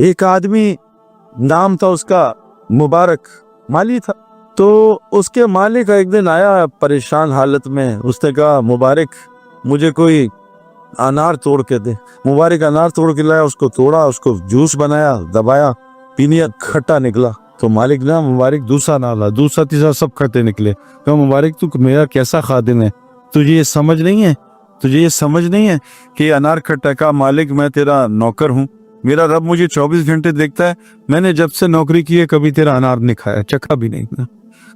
ایک آدمی نام تھا اس کا مبارک، مالی تھا. تو اس کے مالک ایک دن آیا پریشان حالت میں. اس نے کہا مبارک مجھے کوئی انار توڑ کے دے. مبارک انار توڑ کے لایا، اس کو توڑا، اس کو جوس بنایا، دبایا، پینیا، کھٹا نکلا. تو مالک نے مبارک دوسرا نہ لا، دوسرا تیسرا سب کھٹے نکلے. کہا مبارک تو میرا کیسا خادم ہے، تجھے یہ سمجھ نہیں ہے، تجھے یہ سمجھ نہیں ہے کہ یہ انار کھٹا. کا مالک میں تیرا نوکر ہوں، میرا رب مجھے 24 گھنٹے دیکھتا ہے، میں نے جب سے نوکری کی ہے کبھی تیرا انار نہیں کھایا، چکھا بھی نہیں.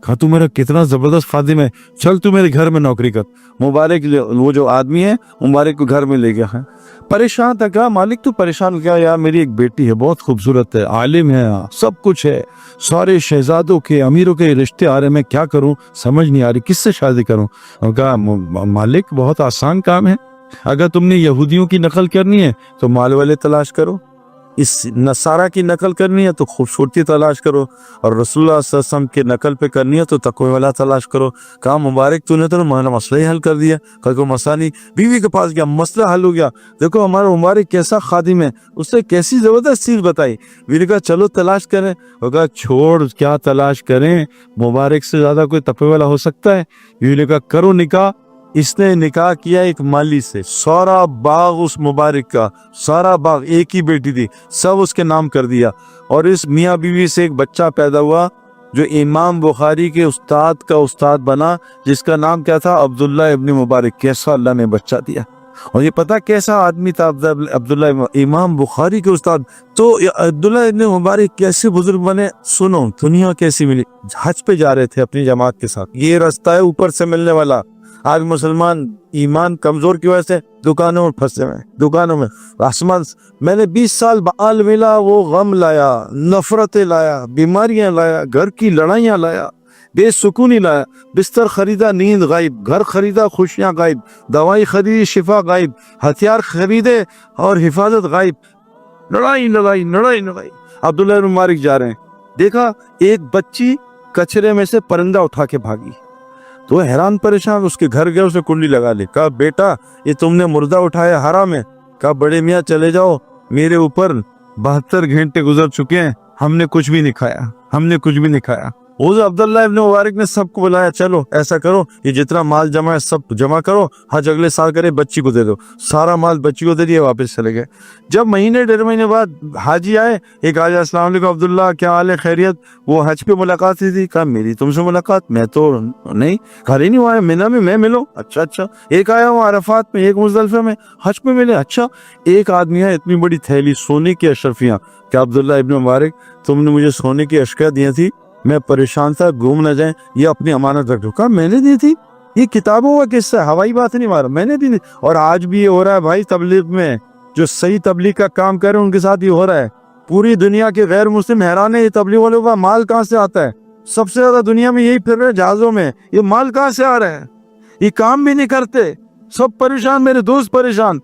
کہا تو میرا کتنا زبردست خادم ہے، چل تو میرے گھر میں نوکری کر. مبارک وہ جو آدمی ہے مبارک کو گھر میں لے گیا ہے. پریشان تھا. کہا مالک تو پریشان کیا؟ یار میری ایک بیٹی ہے، بہت خوبصورت ہے، عالم ہے، سب کچھ ہے، سارے شہزادوں کے امیروں کے رشتے آ رہے، میں کیا کروں سمجھ نہیں آ رہی، کس سے شادی کروں. کہا مالک بہت آسان کام ہے، اگر تم نے یہودیوں کی نقل کرنی ہے تو مال والے تلاش کرو، اس نصارہ کی نقل کرنی ہے تو خوبصورتی تلاش کرو، اور رسول اللہ صلی اللہ علیہ وسلم کی نقل پہ کرنی ہے تو تقوی والا تلاش کرو. کہا مبارک تو نے تو مسئلہ ہی حل کر دیا. کہا کوئی مسئلہ نہیں. بیوی کے پاس گیا، مسئلہ حل ہو گیا. دیکھو ہمارا مبارک کیسا خادم ہے، اس سے کیسی زبردست چیز بتائی. بیوی نے کہا چلو تلاش کریں. وہ کہا چھوڑ، کیا تلاش کریں، مبارک سے زیادہ کوئی تقوی والا ہو سکتا ہے. بیوی نے کہا کرو نکاح. اس نے نکاح کیا ایک مالی سے، سارا باغ اس مبارک کا، سارا باغ، ایک ہی بیٹی تھی، سب اس کے نام کر دیا. اور اس میاں بیوی سے ایک بچہ پیدا ہوا جو امام بخاری کے استاد کا استاد بنا، جس کا نام کیا تھا؟ عبداللہ ابن مبارک. کیسا اللہ نے بچہ دیا. اور یہ پتہ کیسا آدمی تھا عبداللہ، امام بخاری کے استاد. تو عبداللہ ابن مبارک کیسے بزرگ بنے، سنو دنیا کیسی ملی. حج پہ جا رہے تھے اپنی جماعت کے ساتھ، یہ راستہ ہے اوپر سے ملنے والا. آج مسلمان ایمان کمزور کی وجہ سے دکانوں میں پھنسے ہوئے، دکانوں میں آسمان. میں نے 20 سال بال ملا، وہ غم لایا، نفرتیں لایا، بیماریاں لایا، گھر کی لڑائیاں لایا، بے سکونی لایا. بستر خریدا نیند غائب، گھر خریدا خوشیاں غائب، دوائی خریدی شفا غائب، ہتھیار خریدے اور حفاظت غائب. لڑائی لڑائی لڑائی لڑائی. عبداللہ بن مبارک جا رہے ہیں، دیکھا ایک بچی کچرے میں سے پرندہ اٹھا کے بھاگی. تو حیران پریشان، اس کے گھر گیا، اسے کنڈی لگا لی. کہا بیٹا یہ تم نے مردہ اٹھایا، حرام ہے. کہا بڑے میاں چلے جاؤ، میرے اوپر 72 گھنٹے گزر چکے ہیں، ہم نے کچھ بھی نہیں کھایا، ہم نے کچھ بھی نہیں کھایا. وہ عبداللہ ابن مبارک نے سب کو بلایا، چلو ایسا کرو، یہ جتنا مال جمع ہے سب جمع کرو، حج اگلے سال کرے، بچی کو دے دو. سارا مال بچی کو دے دیا، واپس چلے گئے. جب مہینے 1.5 مہینے بعد حاجی آئے، ایک آج السلام علیکم عبداللہ کیا حال ہے، خیریت؟ وہ حج پہ ملاقات تھی. کہا میری تم سے ملاقات؟ میں تو نہیں، گھر ہی نہیں ہوا ہے، مینا میں ملو. اچھا. ایک آیا ہوں عرفات میں، ایک مزدلفہ میں، حج پہ ملے. اچھا. ایک آدمی ہے اتنی بڑی تھیلی سونے کی اشرفیاں. کہ عبداللہ ابن مبارک تم نے مجھے سونے کی اشیاء دی تھی، میں پریشان تھا گھوم نہ جائیں، یہ اپنی امانت رکھ دو. کہا میں نے دی تھی، یہ کتابوں کا قصہ ہے، ہوائی بات نہیں مارا، میں نے دی. اور آج بھی یہ ہو رہا ہے بھائی، تبلیغ میں جو صحیح تبلیغ کا کام کر رہے ہیں ان کے ساتھ یہ ہو رہا ہے. پوری دنیا کے غیر مسلم حیران ہے یہ تبلیغ والوں کا مال کہاں سے آتا ہے. سب سے زیادہ دنیا میں یہی پھر رہے جہازوں میں، یہ مال کہاں سے آ رہا ہے. یہ کام بھی نہیں کرتے، سب پریشان. میرے دوست پریشان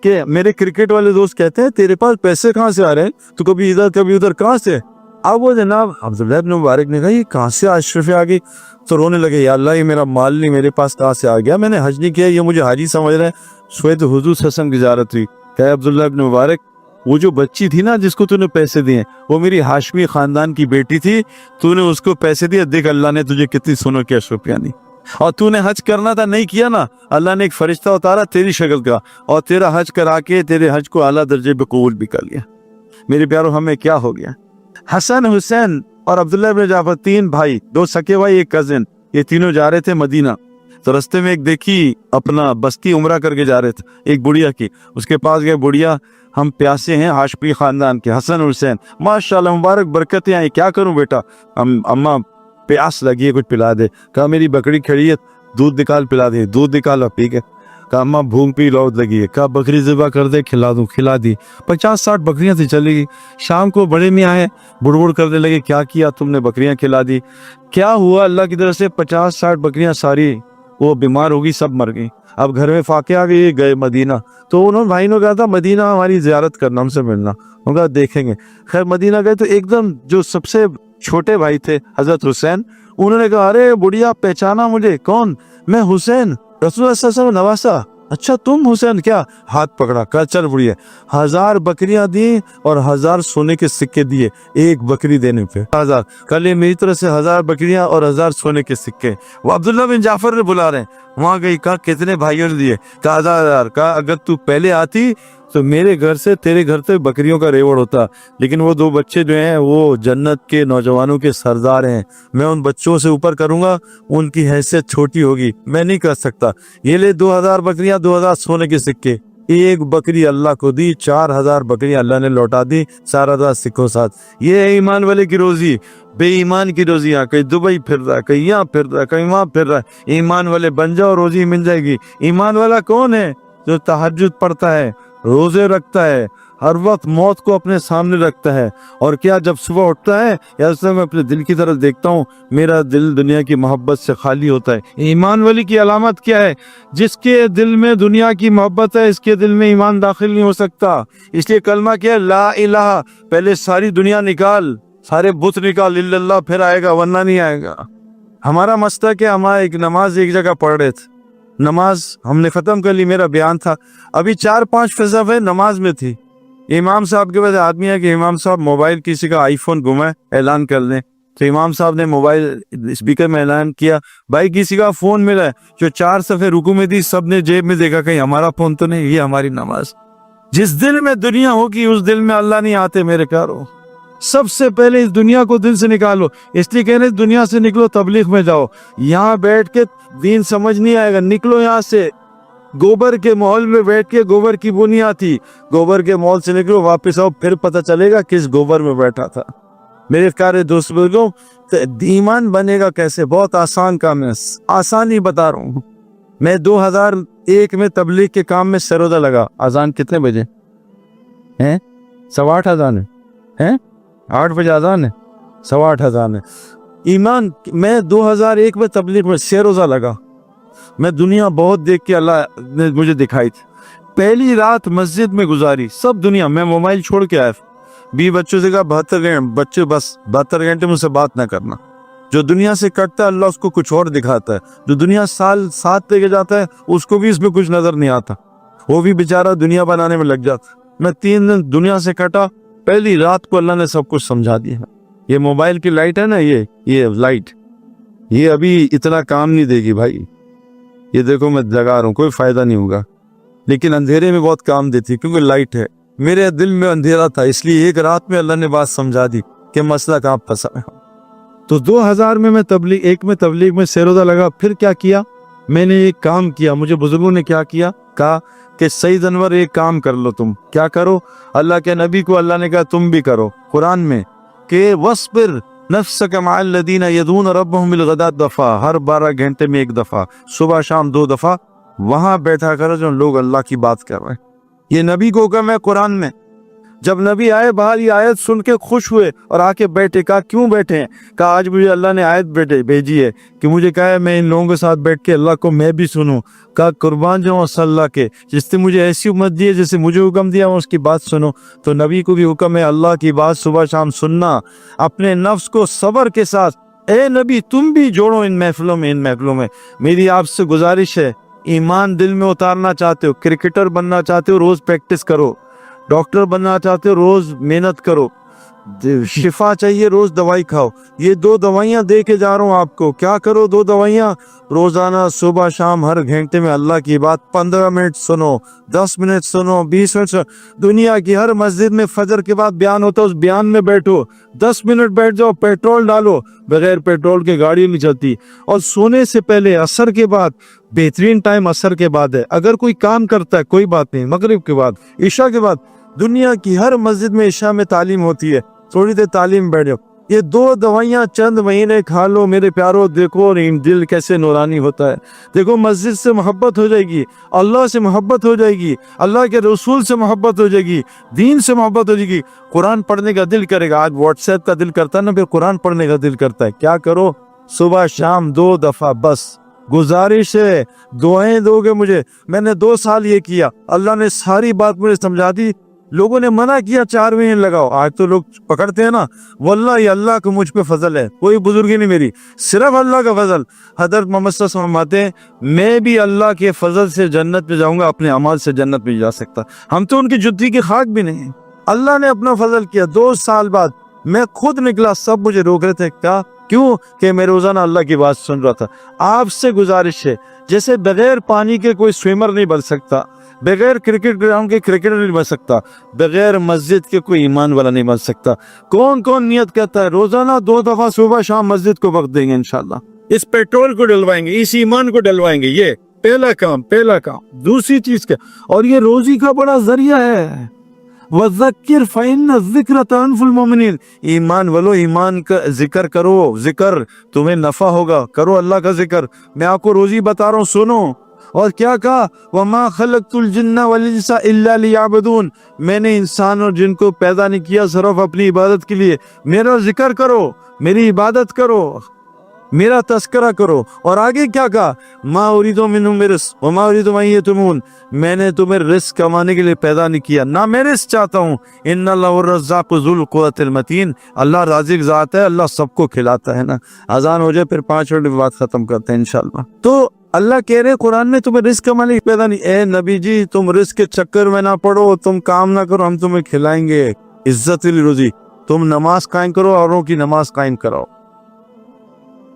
کہ میرے کرکٹ والے دوست کہتے ہیں تیرے پاس پیسے کہاں سے آ رہے ہیں، تو کبھی ادھر کبھی ادھر، کہاں سے؟ اب وہ جناب عبداللہ ابن مبارک نے کہا یہ کہاں سے اشرفی آ گئی. تو رونے لگے، یا اللہ یہ میرا مال نہیں میرے پاس کہاں سے آ گیا، میں نے حج نہیں کیا، یہ مجھے حاجی سمجھ رہے ہیں. سوید حضور حسن کی زیارت ہوئی. کہ عبداللہ ابن مبارک وہ جو بچی تھی نا جس کو تو نے پیسے دیے، وہ میری ہاشمی خاندان کی بیٹی تھی، تو نے اس کو پیسے دیے، دیکھ اللہ نے تجھے کتنی سونوں کی اشرفیاں دی. اور تو نے حج کرنا تھا نہیں کیا نا، اللہ نے ایک فرشتہ اتارا تیری شکل کا اور تیرا حج کرا کے تیرے حج کو اعلیٰ درجے پہ قبول بھی کر لیا. میرے پیارو ہمیں کیا ہو گیا. حسن حسین اور عبداللہ ابن جعفر 3 بھائی، 2 سکے بھائی، ایک کزن، یہ تینوں جا رہے تھے مدینہ. تو رستے میں ایک دیکھی اپنا بستی عمرہ کر کے جا رہے تھے، ایک بڑھیا کی، اس کے پاس گئے، بڑھیا ہم پیاسے ہیں، ہاشمی خاندان کے حسن حسین، ماشاءاللہ مبارک برکتیں آئی، کیا کروں بیٹا، اماں پیاس لگی ہے کچھ پلا دے. کہا میری بکری کھڑی ہے، دودھ نکال پلا دے. دودھ نکالا پی گئے. کہا اماں بھوک بھی لوٹ لگی ہے. کہا بکری ذبح کر دے کھلا دوں، کھلا دی. 50-60 بکریاں تھی چلی گئی. شام کو بڑے میاں آئے، بڑبڑ کرنے لگے کیا کیا تم نے، بکریاں کھلا دی. کیا ہوا، اللہ کی طرف سے 50-60 بکریاں ساری وہ بیمار ہوگی، سب مر گئی. اب گھر میں فاقے آ گئی، گئے مدینہ. تو انہوں بھائی نے کہا تھا مدینہ ہماری زیارت کرنا، ہم سے ملنا. انہوں نے کہا دیکھیں گے. خیر مدینہ گئے تو ایک دم جو سب سے چھوٹے بھائی تھے حضرت حسین، انہوں نے کہا ارے بڑھیا پہچانا مجھے، کون؟ میں حسین، رسول اللہ صلی اللہ علیہ وسلم نواسا. अच्छा तुम हुसैन, क्या? हाथ पकड़ा, कहा चल बुढ़िया, 1000 बकरियां दी और 1000 सोने के सिक्के दिए एक बकरी देने पे। 1000, कल ये मेरी तरफ से 1000 बकरियां और 1000 सोने के सिक्के। वो अब्दुल्ला बिन जाफर ने बुला रहे हैं, वहां गई, कहा कितने भाइयों ने दिए? कहा 1000। कहा अगर तू पहले आती तो मेरे घर से तेरे घर तक बकरियों का रेवड़ होता, लेकिन वो 2 बच्चे जो हैं वो जन्नत के नौजवानों के सरदार हैं, मैं उन बच्चों से ऊपर करूंगा, उनकी हैसियत छोटी होगी, मैं नहीं कर सकता। ये ले 2000 बकरियां, 2000 सोने के सिक्के, एक बकरी अल्लाह को दी, 4000 बकरियां अल्लाह ने लौटा दी 4000 सिक्कों साथ। ये है ईमान वाले की रोजी। बेईमान की रोजी यहाँ कहीं दुबई फिर रहा है, कहीं यहाँ फिर रहा है, कहीं वहां फिर रहा है। ईमान वाले बन जाओ, रोजी मिल जाएगी। ईमान वाला कौन है? जो तहज्जुद पढ़ता है, रोजे रखता है, हर वक्त मौत को अपने सामने रखता है। और क्या जब सुबह उठता है या उसमें मैं अपने दिल की तरफ देखता हूँ, मेरा दिल दुनिया की मोहब्बत से खाली होता है। ईमान वाली की अलामत क्या है? जिसके दिल में दुनिया की मोहब्बत है, इसके दिल में ईमान दाखिल नहीं हो सकता। इसलिए कलमा क्या है? ला इलाहा। पहले सारी दुनिया निकाल, सारे बुत निकाल, इल्लल्लाह, फिर आएगा, वरना नहीं आएगा। हमारा मसला क्या, हमारा एक नमाज एक जगह पढ़ रहे थे, नमाज हमने खत्म कर ली, मेरा बयान था, अभी 4-5 फिज़ा नमाज में थी। इमाम साहब के पास आदमी है कि इमाम साहब मोबाइल किसी का आईफोन गुमा है, ऐलान कर लें। तो इमाम साहब ने मोबाइल स्पीकर में ऐलान किया, भाई किसी का फोन मिला है। जो 4 सफ़े रुकू में थी, सब ने जेब में देखा, कहीं हमारा फोन तो नहीं। ये हमारी नमाज। जिस दिल में दुनिया होगी उस दिल में अल्लाह नहीं आते मेरे प्यारो। सबसे पहले इस दुनिया को दिल से निकालो। इसलिए कह रहे दुनिया से निकलो, तबलीग में जाओ। यहाँ बैठ के दीन समझ नहीं आएगा, निकलो यहाँ से। गोबर के महल में बैठ के गोबर की बुनिया थी, गोबर के महल से निकलो, वापस आओ, फिर पता चलेगा किस गोबर में बैठा था। मेरे प्यारे दोस्त बुजुर्गों, ईमान बनेगा कैसे? बहुत आसान काम है, आसान ही बता रहा हूँ। मैं 2001 में तबलीग के काम में सरोदा लगा। अजान कितने बजे हैं? 8:15 अजान है, 8 बजे अजान है, 8:15 अजान है। ईमान, मैं 2001 में तबलीग में सरोदा लगा। मैं दुनिया बहुत देख के अल्लाह ने मुझे दिखाई थी। पहली रात मस्जिद में गुजारी, सब दुनिया। मैं मोबाइल छोड़ के आया, 20 बच्चों से कहा 72 घंटे, बच्चे बस 72 घंटे मुझसे बात ना करना। जो दुनिया से कटता है अल्लाह उसको कुछ और दिखाता है। जो दुनिया साल 7 लेके जाता है उसको भी इसमें कुछ नजर नहीं आता, वो भी बेचारा दुनिया बनाने में लग जाता। मैं 3 दिन दुनिया से कटा, पहली रात को अल्लाह ने सब कुछ समझा दिया। ये मोबाइल की लाइट है ना, ये लाइट, ये अभी इतना काम नहीं देगी भाई। ये देखो मैं जगा रहा हूँ, कोई फायदा नहीं होगा, लेकिन अंधेरे में बहुत काम देती, क्योंकि लाइट है। मेरे दिल में अंधेरा था, इसलिए एक रात में अल्लाह ने बात समझा दी कि मसला कहाँ फंसा है। तो 2000 में मैं तबलीग में सरोदा लगा। फिर क्या किया मैंने? एक काम किया। मुझे बुजुर्गों ने क्या किया? कहा कि सईद अनवर एक काम कर लो। तुम क्या करो? अल्लाह के नबी को अल्लाह ने कहा तुम भी करो। कुरान में कि वस्बिर नफ्सक मअल लदीना यदून रब्बहुम बिल गदात दफा, हर 12 घंटे में एक दफा, सुबह शाम 2 दफा वहां बैठा करो जो लोग अल्लाह की बात कर रहे हैं। ये नबी को हुक्म है कुरान में। जब नबी आए बाहर, ये आयत सुन के खुश हुए और आके बैठे। कहा क्यों बैठे हैं? कहा आज मुझे अल्लाह ने आयत भेजी है कि मुझे कहा है मैं इन लोगों के साथ बैठ के अल्लाह को मैं भी सुनूं। कहा कुर्बान जाऊं अल्लाह के, जिसने मुझे ऐसी उम्मत दी है जैसे मुझे हुक्म दिया उसकी बात सुनो। तो नबी को भी हुक्म है अल्लाह की बात सुबह शाम सुनना, अपने नफ्स को सब्र के साथ। ए नबी तुम भी जोड़ो इन महफिलों में। मेरी आपसे गुजारिश है, ईमान दिल में उतारना चाहते हो, क्रिकेटर बनना चाहते हो, रोज प्रैक्टिस करो। डॉक्टर बनना चाहते हो, रोज मेहनत करो। शिफा चाहिए, रोज दवाई खाओ। ये 2 दवाइयां दे के जा रहा हूँ आपको। क्या करो? 2 दवाइयां रोजाना, सुबह शाम, हर घंटे में अल्लाह की बात 15 मिनट सुनो, 10 मिनट सुनो, 20 मिनट सुनो। दुनिया की हर मस्जिद में फजर के बाद बयान होता है, उस बयान में बैठो, 10 मिनट बैठ जाओ, पेट्रोल डालो, बगैर पेट्रोल के गाड़ी नहीं चलती। और सोने से पहले असर के बाद, बेहतरीन टाइम असर के बाद है। अगर कोई काम करता है कोई बात नहीं, मगरिब के बाद, ईशा के बाद। दुनिया की हर मस्जिद में ईशा में तालीम होती है, थोड़ी देर तालीम बैठ जाओ। ये 2 दवाइयां चंद महीने खा लो मेरे प्यारो, देखो दिल कैसे नूरानी होता है। देखो मस्जिद से मोहब्बत हो जाएगी, अल्लाह से मोहब्बत हो जाएगी, अल्लाह के रसूल से मोहब्बत हो जाएगी, दीन से मोहब्बत हो जाएगी। कुरान पढ़ने का दिल करेगा। आज व्हाट्सएप का दिल करता है ना, फिर कुरान पढ़ने का दिल करता है। क्या करो? सुबह शाम 2 दफा बस। गुजारिश है दुआएं दोगे मुझे। मैंने 2 साल ये किया, अल्लाह ने सारी बात मुझे समझा दी। लोगों ने मना किया 4 महीने लगाओ, आज तो लोग पकड़ते हैं ना, वल्लाह ये अल्लाह का मुझ पे फजल है, कोई बुजुर्गी नहीं मेरी, सिर्फ अल्लाह का फजल। हजरत मोहम्मद सल्लल्लाहु अलैहि वसल्लम फरमाते हैं मैं भी अल्लाह के फजल से जन्नत में जाऊंगा, अपने अमाल से जन्नत में जा सकता। हम तो उनकी जुत्ती की खाक भी नहीं है, अल्लाह ने अपना फजल किया। 2 साल बाद मैं खुद निकला, सब मुझे रोक रहे थे, क्या क्यों कि मैं रोजाना अल्लाह की बात सुन रहा था। आपसे गुजारिश है, जैसे बगैर पानी के कोई स्विमर नहीं बन सकता, बगैर क्रिकेट ग्राउंड के क्रिकेटर नहीं बन सकता, बगैर मस्जिद के कोई ईमान वाला नहीं बन सकता। कौन कौन नियत करता है रोजाना 2 दफा सुबह शाम मस्जिद को वक्त देंगे इंशाल्लाह, इस पेट्रोल को डलवाएंगे, इस ईमान को डलवाएंगे, ये पहला काम। दूसरी चीज क्या, और ये रोजी का बड़ा जरिया है, वज़क्किर फ़इन्न ज़िक्र तनफ़ुल मोमिनीन, ईमान वालो ईमान का जिक्र करो, जिक्र तुम्हें नफा होगा, करो अल्लाह का जिक्र। मैं आपको रोजी बता रहा हूँ, सुनो। और क्या कहा, वमा खलक़तुल जिन्ना वल इंसा इल्ला लियअबुदून, मैंने इंसान और जिन को पैदा नहीं किया सिर्फ अपनी इबादत के लिए। मेरा जिक्र करो, मेरी इबादत करो, मेरा तस्करा करो। और आगे क्या कहा, मा उरीदु मिनहुम रिज़्क़ व मा उरीदु अन युतमून, मैंने तुम्हें रिस्क कमाने के लिए पैदा नहीं किया, ना मैं रिस्क चाहता हूँ। इन्नल्लाहु रज़्ज़ाक़ु ज़ुल क़ुव्वतिल मतीन, अल्लाह राज़िक़ ज़ात है, अल्लाह सबको खिलाता है ना। अजान हो जाए फिर 5 मिनट बाद खत्म करते हैं इंशाल्लाह। तो अल्लाह कह रहे कुरान में तुम्हें रिस्क कमाने की पैदा नहीं। ए नबी जी तुम रिस्क के चक्कर में ना पड़ो, तुम काम ना करो, हम तुम्हें खिलाएंगे इज्जत वाली रोजी। तुम नमाज कायम करो, औरों की नमाज कायम कराओ।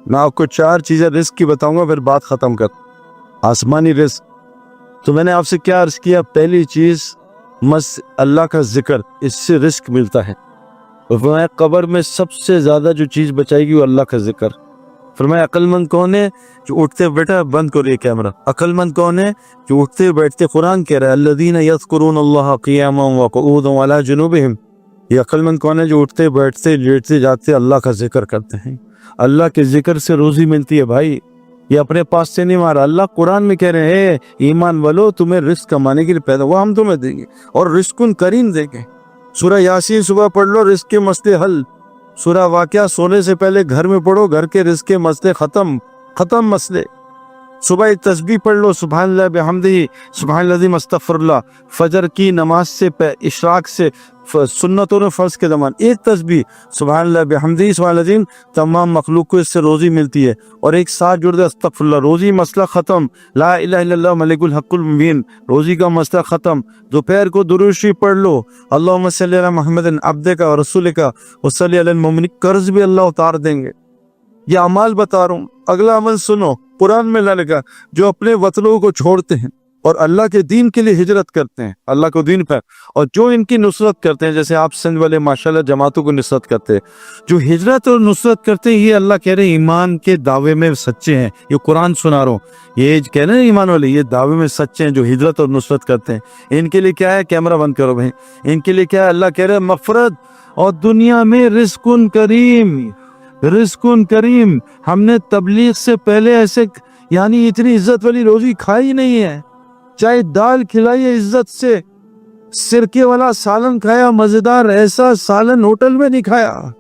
मैं आपको 4 चीजें रिस्क की बताऊंगा, फिर बात खत्म कर। आसमानी रिस्क, तो मैंने आपसे क्या अर्ज किया, पहली चीज अल्लाह का जिक्र, इससे रिस्क मिलता है। फरमाया कब्र में सबसे ज्यादा जो चीज बचाएगी वो अल्लाह का जिक्र। फरमाया अक्लमंद कौन है, जो उठते बेटा बंद करो ये कैमरा, अक्लमंद कौन है, जो उठते बैठते, कुरान कह रहा है अल्लज़ीना यज़कुरूनल्लाह क़ियामन व क़ुऊदन व अला जुनूबिहिम, ये अक्लमंद कौन है, जो उठते बैठते लेटते जाते अल्लाह का जिक्र करते हैं। अल्लाह के जिक्र से रोजी मिलती है भाई, ये अपने पास से नहीं मारा। अल्लाह कुरान में कह रहे हैं ईमान वालो तुम्हें रिस्क कमाने के लिए पैदा, वो हम तुम्हें देंगे और रिस्कुन करीम देंगे। सूरह यासीन सुबह पढ़ लो, रिस्क के मसले हल। सूरह वाक़िया सोने से पहले घर में पढ़ो, घर के रिस्क के मसले खत्म मसले। सुबह एक तस्बीह पढ़ लो, सुभानअल्लाह बिहम्दिही सुभानअल्लाज़ीम अस्तग़फिरुल्लाह। फजर की नमाज से इशराक से सुन्नतों ने फर्ज के दमान एक तस्बीह सुभानअल्लाह बिहम्दिही सुभानअल्लाज़ीम, तमाम मखलूक को इससे रोजी मिलती है। और एक साथ जुड़ दे अस्तग़फिरुल्लाह, रोजी मसला खत्म। ला इलाहा इल्लल्लाह मलिकुल हक़्क़ुल मुबीन, रोजी का मसला खत्म। दोपहर को दुरूद शरीफ पढ़ लो, अल्लाहुम्मा सल्लि अला मुहम्मदिन अब्दिका व रसूलिका व सल्लि अलल मुमिनीन, कर्ज भी अल्लाह उतार देंगे। ये अमाल बता रहा हूँ। अगला अमल सुनो, कुरान में अल्लाह ने कहा जो अपने वतनों को छोड़ते हैं और अल्लाह के दीन के लिए हिजरत करते हैं, अल्लाह को दीन पर, और जो इनकी नुसरत करते हैं, जैसे आप सिंध वाले माशाल्लाह जमातों को नुसरत करते हैं, जो हिजरत और नुसरत करते हैं, ये अल्लाह कह रहे हैं ईमान के दावे में सच्चे हैं। ये कुरान सुना रहा हूँ, ये कह रहे हैं ईमान वाले ये दावे में सच्चे हैं जो हिजरत और नुसरत करते हैं। इनके लिए क्या है, कैमरा बंद करो भाई, इनके लिए क्या है, अल्लाह कह रहे हैं मग़फ़िरत और दुनिया में रिज़्क़ुन करीम, रिज़्क़ुन करीम। हमने तबलीग से पहले ऐसे यानी इतनी इज्जत वाली रोजी खाई नहीं है। चाहे दाल खिलाई है इज्जत से, सिरके वाला सालन खाया मजेदार, ऐसा सालन होटल में नहीं खाया।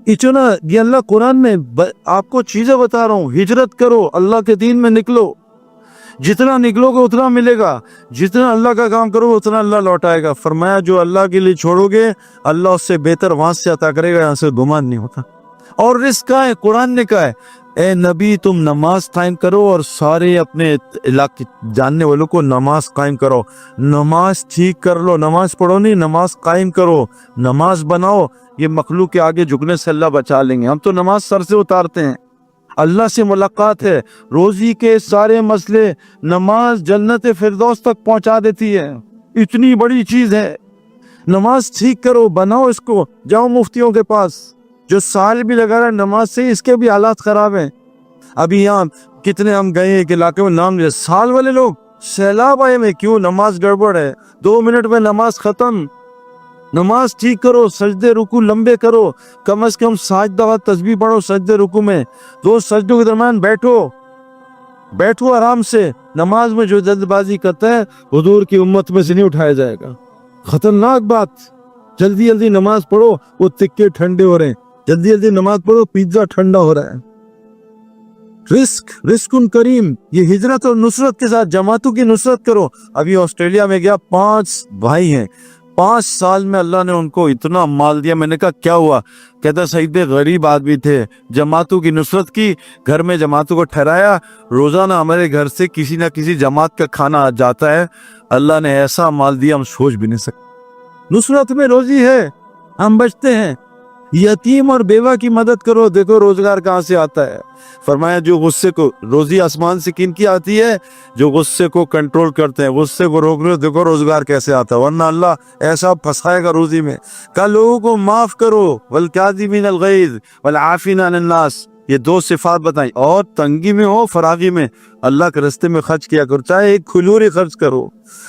इतना ये अल्लाह कुरान में आपको चीजें बता रहा हूँ। हिजरत करो, अल्लाह के दीन में निकलो, जितना निकलोगे उतना मिलेगा, जितना अल्लाह का काम करोगे उतना अल्लाह लौटाएगा। फरमाया जो अल्लाह के लिए छोड़ोगे अल्लाह उससे बेहतर वहां से अता करेगा, यहाँ से गुमान नहीं होता। और रिस्क का है, कुरान ने कहा है ए नबी तुम नमाज कायम करो और सारे अपने इलाके जानने वालों को नमाज कायम करो, नमाज ठीक कर लो, नमाज पढ़ो नहीं, नमाज कायम करो, नमाज बनाओ। ये मखलूक के आगे झुकने से अल्लाह बचा लेंगे। हम तो नमाज सर से उतारते हैं, अल्लाह से मुलाकात है, रोजी के सारे मसले, नमाज जन्नत फिरदौस तक पहुंचा देती है, इतनी बड़ी चीज है। नमाज ठीक करो, बनाओ इसको, जाओ मुफ्तियों के पास, जो साल भी लगा रहा है नमाज से, इसके भी हालात खराब हैं। अभी यहाँ कितने हम गए एक इलाके में, नाम लिया, साल वाले लोग सैलाब आए में, क्यों, नमाज गड़बड़ है, 2 मिनट में नमाज खत्म। नमाज ठीक करो, सजदे रुकू लंबे करो, कम से कम 7 दफा तस्बीह पढ़ो सजदे रुकू में, 2 सजदों के दरमियान बैठो आराम से। नमाज में जो जल्दबाजी करता है हुजूर की उम्मत में से नहीं उठाया जाएगा, खतरनाक बात। जल्दी जल्दी नमाज पढ़ो, वो तिक्के ठंडे हो रहे हैं, जल्दी जल्दी नमाज पढ़ो, पिज्जा ठंडा हो रहा है। रिस्कुन करीम, ये हिजरत और नुसरत के साथ जमातों की नुसरत करो। अभी ऑस्ट्रेलिया में गया, 5 भाई हैं, 5 سال میں اللہ نے ان کو اتنا مال دیا. میں نے کہا کیا ہوا؟ کہتا سیدے غریب آدمی تھے, جماعتوں کی نصرت کی, گھر میں جماعتوں کو ٹھہرایا, روزانہ ہمارے گھر سے کسی نہ کسی جماعت کا کھانا جاتا ہے. اللہ نے ایسا مال دیا ہم سوچ بھی نہیں سکتے. نصرت میں روزی ہے, ہم بچتے ہیں. یتیم اور بیوہ کی مدد کرو, دیکھو روزگار کہاں سے آتا ہے. فرمایا جو غصے کو, روزی آسمان سے کن کی آتی ہے؟ جو غصے کو کنٹرول کرتے ہیں, غصے کو روک رہے ہو, دیکھو روزگار کیسے آتا ہے. ورنہ اللہ ایسا پھنسائے گا روزی میں. کہا لوگوں کو معاف کرو, والکاظمین الغیظ والعافین عن الناس, یہ 2 صفات بتائیں. اور تنگی میں ہو, فراغی میں, اللہ کے راستے میں خرچ کیا کرو, چاہے ایک کھجور خرچ کرو.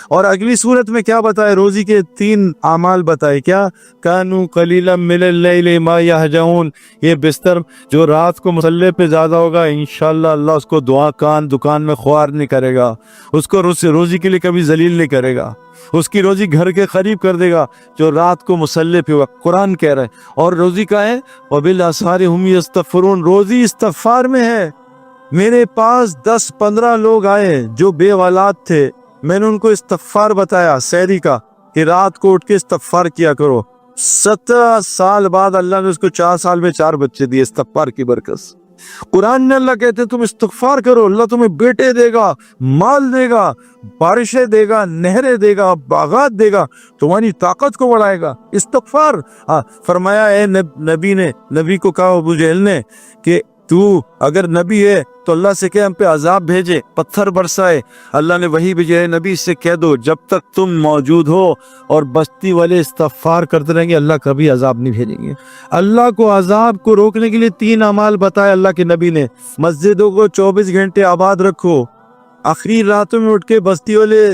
اور اگلی صورت میں کیا بتائے؟ روزی کے 3 اعمال بتائے. کیا؟ کانوا قلیلا من اللیل ما یہجعون, یہ بستر جو رات کو مصلی پہ زیادہ ہوگا, انشاءاللہ اللہ اس کو دکان میں خوار نہیں کرے گا, اس کو روزی کے لیے کبھی ذلیل نہیں کرے گا, اس کی روزی گھر کے قریب کر دے گا جو رات کو مصلی پہ ہوگا. قرآن کہہ رہا ہے. اور روزی کا ہے وبالاسحار هم یستغفرون, روزی استغفار میں ہے. میرے پاس 10-15 لوگ آئے جو بے اولاد تھے, میں نے ان کو استغفار بتایا سحری کا, کہ رات کو اٹھ کے استغفار کیا کرو. 17 سال بعد اللہ نے اس کو 4 سال میں 4 بچے دیے استغفار کی برکت سے. قرآن نے اللہ کہتے تم استغفار کرو, اللہ تمہیں بیٹے دے گا, مال دے گا, بارشیں دے گا, نہریں دے گا, باغات دے گا, تمہاری طاقت کو بڑھائے گا. استغفار. فرمایا اے نبی کو کہا ابو جہل نے کہ تو اگر نبی ہے تو اللہ سے کہ ہم پہ عذاب بھیجے, پتھر برسائے. اللہ نے وہی بھیجے, نبی سے کہہ دو جب تک تم موجود ہو اور بستی والے استغفار کرتے رہیں گے اللہ کبھی عذاب نہیں بھیجیں گے. اللہ کو عذاب کو روکنے کے لیے 3 اعمال بتائے اللہ کے نبی نے. مسجدوں کو 24 گھنٹے آباد رکھو, آخری راتوں میں اٹھ کے بستی والے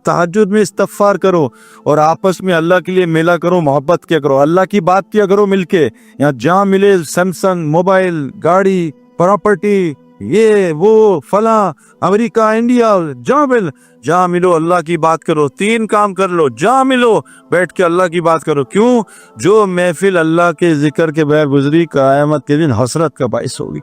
تہجد میں استغفار کرو, اور آپس میں اللہ کے لیے میلا کرو, محبت کیا کرو, اللہ کی بات کیا کرو مل کے. یہاں جہاں ملے سیمسنگ, موبائل, گاڑی, پراپرٹی, یہ وہ فلاں, امریکہ, انڈیا, جہاں ملو اللہ کی بات کرو. 3 کام کر لو, جہاں ملو بیٹھ کے اللہ کی بات کرو. کیوں؟ جو محفل اللہ کے ذکر کے بغیر گزری قیامت کے دن حسرت کا باعث ہوگی.